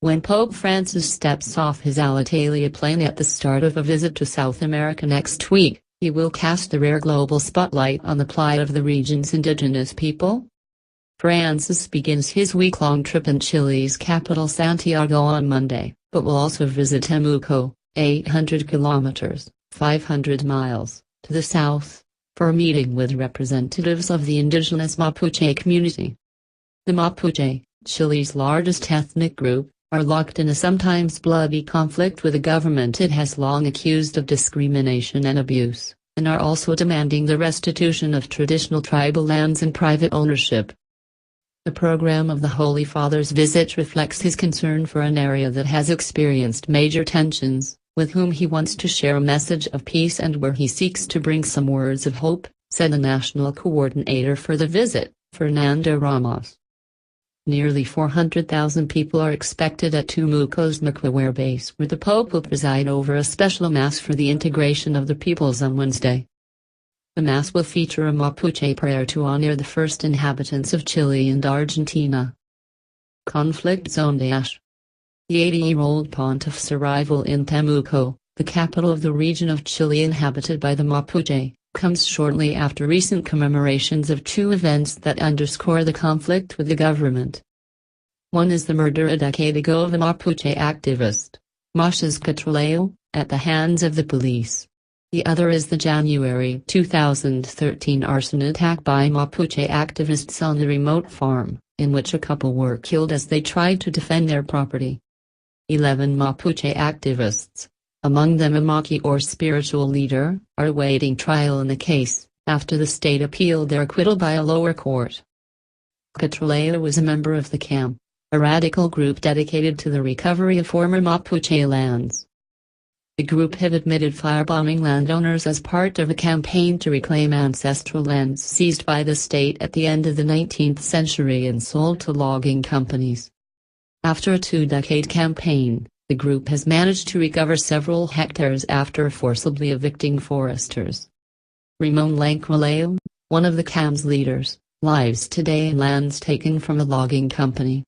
When Pope Francis steps off his Alitalia plane at the start of a visit to South America next week, he will cast the rare global spotlight on the plight of the region's indigenous people. Francis begins his week-long trip in Chile's capital Santiago on Monday, but will also visit Temuco, 800 kilometers, 500 miles, to the south, for a meeting with representatives of the indigenous Mapuche community. The Mapuche, Chile's largest ethnic group, are locked in a sometimes bloody conflict with a government it has long accused of discrimination and abuse, and are also demanding the restitution of traditional tribal lands and private ownership. The program of the Holy Father's visit reflects his concern for an area that has experienced major tensions, with whom he wants to share a message of peace and where he seeks to bring some words of hope, said the national coordinator for the visit, Fernando Ramos. Nearly 400,000 people are expected at Temuco's Macuaware base, where the Pope will preside over a special Mass for the integration of the peoples on Wednesday. The Mass will feature a Mapuche prayer to honor the first inhabitants of Chile and Argentina. Conflict Zone Dash. The 80-year-old pontiff's arrival in Temuco, the capital of the region of Chile inhabited by the Mapuche, comes shortly after recent commemorations of two events that underscore the conflict with the government. One is the murder a decade ago of a Mapuche activist, Moisés Catroleo, at the hands of the police. The other is the January 2013 arson attack by Mapuche activists on a remote farm, in which a couple were killed as they tried to defend their property. 11 Mapuche activists, among them a Maki or spiritual leader, are awaiting trial in the case, after the state appealed their acquittal by a lower court. Catroleo was a member of the CAM, a radical group dedicated to the recovery of former Mapuche lands. The group had admitted firebombing landowners as part of a campaign to reclaim ancestral lands seized by the state at the end of the 19th century and sold to logging companies. After a two-decade campaign, the group has managed to recover several hectares after forcibly evicting foresters. Ramon Lanquileo, one of the CAM's leaders, lives today in lands taken from a logging company.